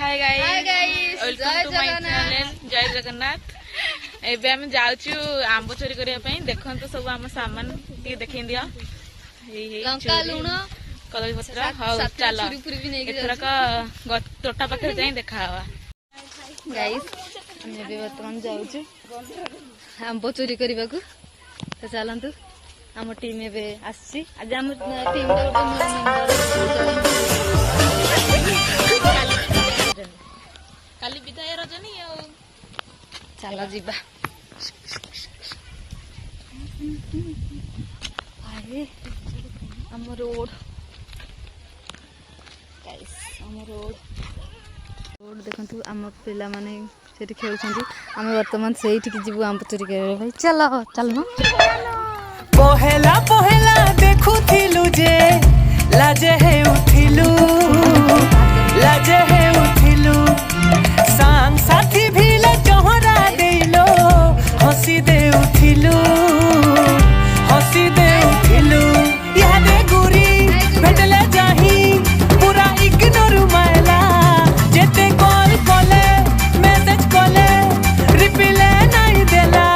Hi guys welcome to my channel जय जगन्नाथ। एबे हम जाउछु आंब चोरी करिया पई। देखंतु सब हम सामान के देखै दिया। लंका लूण कदली पत्र हाउ चलो एथरक तोटा पाखे जाई देखा हवा। गाइस हम एबे वर्तमान जाउछु आंब चोरी करबा को। तो चलंतु आम टीम एबे आसी। आज आम टीम रे काली विदाय रजनी आ चलो जीवा। अरे आम रोड गाइस आम रोड देखंतु आम पिला माने सेठी खेलछंती। आम वर्तमान सेठी जीवु आंब चोरी करे भाई। चलो चलनो पहला पहला देखुथिलु जे लाजे हे उठिलु लाजे हे उठिलु सांग साथी भिले चोहरा देलो हंसी दे उठिलु हंसी दे उठिलु यादे गुरी भेटले जाही पूरा इग्नोर मायला जेते कॉल कले मैसेज कले रिप्लाई नहीं देला।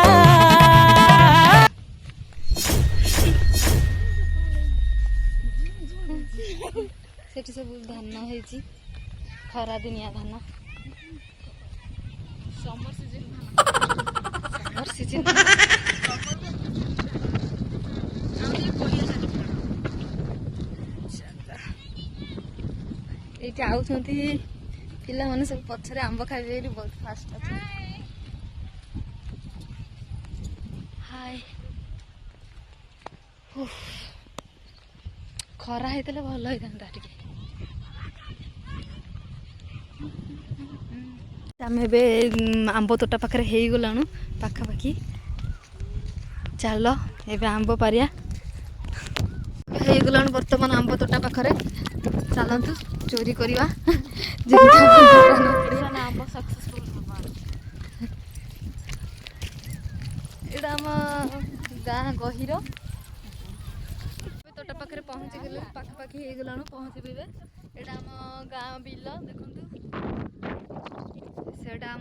सेठी सब धान होइची खरा दिनिया धान समर सीजन ये आउछंती पिला माने सब पछरे आंब खाइबे बहुत फास्ट अछि। हाय खरा हेतले भल होइतांता टिके। आम ए आंब तोटा पाखे हो गलाणु पाखापाखि। चल एबे आंब पारिया हो गलाणु वर्तमान आंब तोटा पाखे। चलतु चोरी करवा आंब सक्सेसफुल एटा आम गाँ गहिर तोटा पाखे पहुँची गलु पाखापाखि हो गलाणु पहुँचबे। एटा आम गाँ बिल देखंतु सेटा आम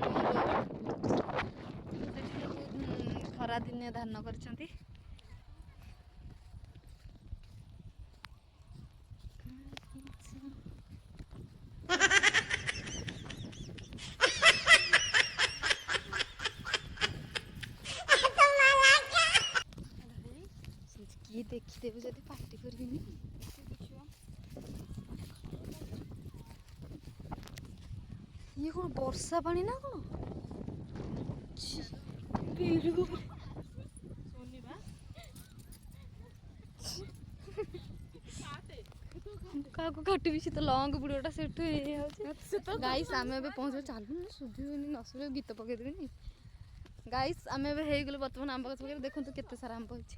खरा दिने धान करछंती। किए देखिदेवे जदि पार्टी करबिनी ये कौन वर्षा पानी ना कौन क्या काटबी से तो लंग बुढ़ा से गाइस आम ए पहुँच चलू सुधीनी नसुर गीत पकईदेवी। गाइस आम ए गलु बर्तमान आंब गछ पाखे देखो केते सारा आंब होइछि।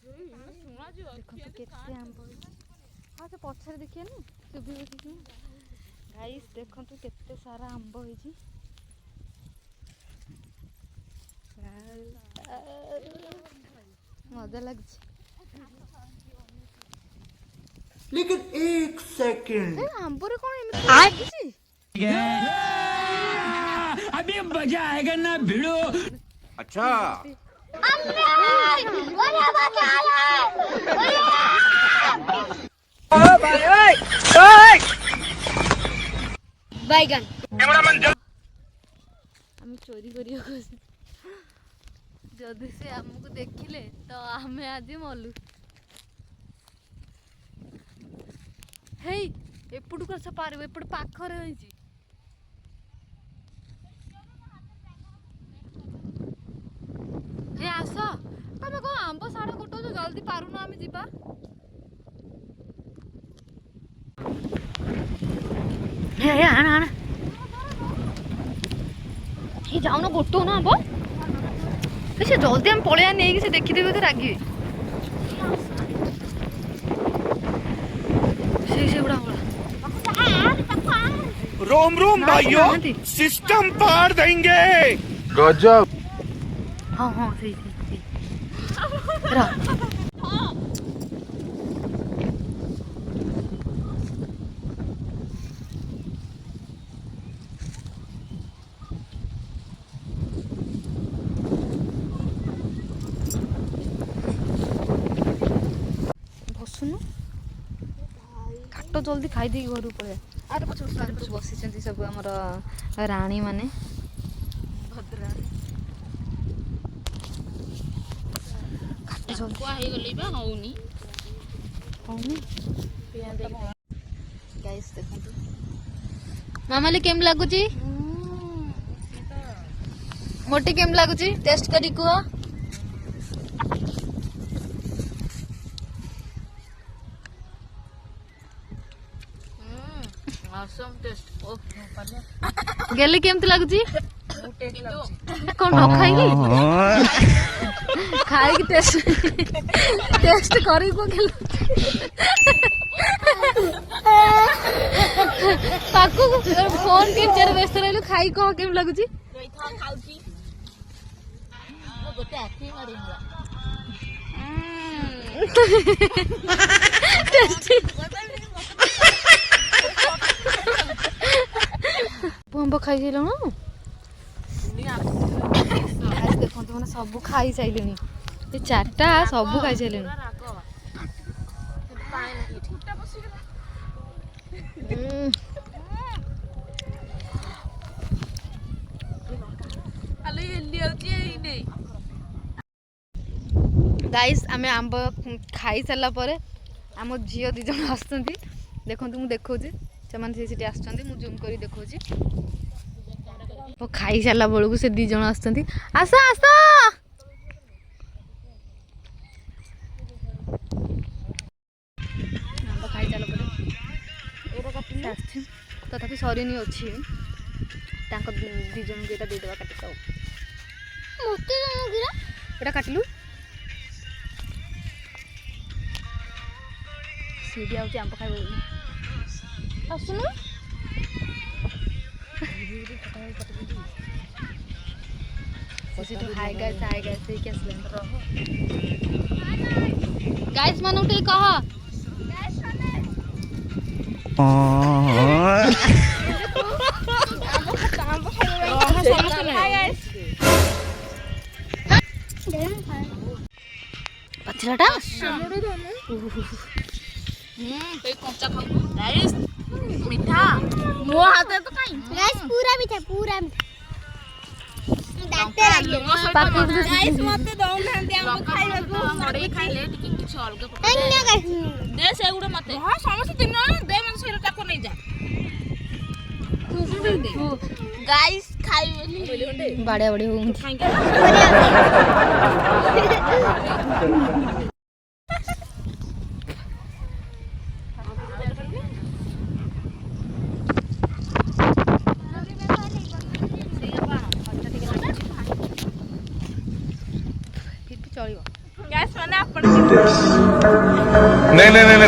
देखो केते आंब होइछि। हाँ से पछरे देखिए ना सुबह गाइस देखो केते सारा आंब होइछि। मजा लगे लेकिन एक सेकंड आंबरे कौन अभी मजा आएगा ना भिड़ो। अच्छा बैगन हम चोरी करियो जदि से हमको देखिले तो हमें आज मलु। हे एपटू कस पार एपट पाखरे होइछि। हे आस तमे को आंब साड़े गोटो जल्दी पारु ना हम जीवा। हे आना आना ये जाओ ना गोटो ना आंब से जल्दी हम पलैया नहीं से देखीदेवे तो रागे से गुड़ा रोम रोम भाइयों सिस्टम पार देंगे गजब। हाँ हाँ सही सही रहा। ଆସୁନୁ କାଟ ଜଲ୍ଦି ଖାଇଦେଇକି ଘରକୁ ପଳେଇବା। ଆରେ ପଛ ବସିଛନ୍ତି ସବୁ ଆମର ରାଣୀ ମାନେ ହଉନି ଗାଇସ୍ ଦେଖନ୍ତୁ ମାମାଲି କେମିତି ଲାଗୁଛି ମୋଟି କେମିତି ଲାଗୁଛି ଟେଷ୍ଟ କରି କୁହ। ଗେଲି କେମିତି ଲାଗୁଛି କଣ ନ ଖାଇକି ଖାଇକି ଟେଷ୍ଟ କରିକି ପାଖକୁ ଫୋନ କେମିତି ବ୍ୟସ୍ତ ରହିଲୁ ଖାଇ କହ କେମିତି ଲାଗୁଛି ଆମ୍ବ ଖାଇସାରିଲୁଣ ଦେଖନ୍ତୁ ମାନେ ସବୁ ଖାଇସାରିଲେଣି ଏ ଚାରିଟା ସବୁ ଖାଇସାରିଲେଣି। ଗାଇସ୍ ଆମେ ଆମ୍ବ ଖାଇ ସାରିଲା ପରେ ଆମ ଝିଅ 2 ଜଣ ଆସୁଛନ୍ତି ଦେଖନ୍ତୁ ମୁଁ ଦେଖଉଛି ସେମାନେ ସେଠି ଆସୁଛନ୍ତି ମୁଁ ଜୁମ୍ କରି ଦେଖଉଛି ଖାଇ ସାରିଲା ବେଳକୁ ସେ 2 ଜଣ ଆସୁଛନ୍ତି ଆସ ଆସ ଆମ୍ବ ଖାଇ ସାରିଲା ପରେ ଆସିଛି ତଥାପି ସରିନି ଅଛି ତାଙ୍କ 2 ଜଣଙ୍କୁ ଏଇଟା ଦେଇଦେବା କାଟିକି ଆଉ ଏଇଟା କାଟିଲୁ सीढ़ी आउची आंब खाइबो आसुनु हाय गाइस देखि आसले गाइस माने उठे कह पछलाटा कंचा खाऊ गाइस मीठा मो हाथ तो काई गाइस पूरा मीठा डाक्टर गाइस मते दौ नांदी हम खाइबा मड़े खाइले टिके किछ अलग अन्य गाइस दे से गुडा मते हां समस्त दिन दे मन से टाको नै जा गाइस खाइ बोली बाड़े बड़ी हो नहीं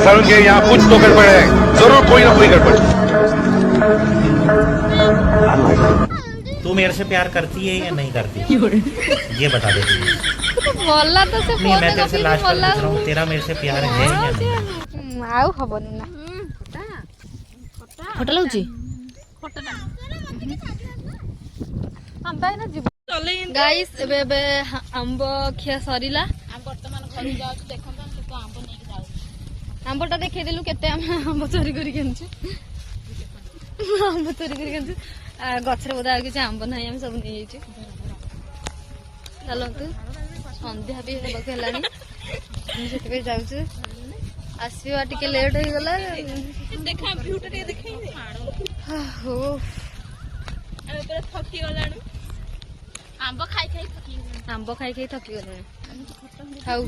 सारुण के यहाँ कुछ तो गड़बड़ है जरूर कोई ना कोई गड़बड़। तू मेरे से प्यार करती है या नहीं करती ये बता दे तू। बोला तो से नहीं मैं तेरे से लास्ट पूछ रहा हूँ तेरा मेरे से प्यार है या नहीं। आउ हबनी ना खटा लाउची गाइस एबे आंब खिया सरीला वर्तमान घर जाऊ देखन हम तो आंब नहीं जाऊ आंबटा देखै देलु केते हम आंब चोरी करी केनछु आंब चोरी करी केनछु गछरे बोदा कि आंब नाही हम सब नहीं जाइछु चलंतु संध्या भी हेबक हेलानी हम सेते पे जाउछु आसीबा टिके लेट हो गला देखा व्यू टे देखै हो अरे तोरा थकी गलानु आंब खाई खाई थकी गले हाउ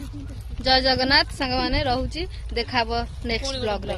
जय जगन्नाथ संग माने रहउची देखाबो नेक्स्ट ब्लॉग रे।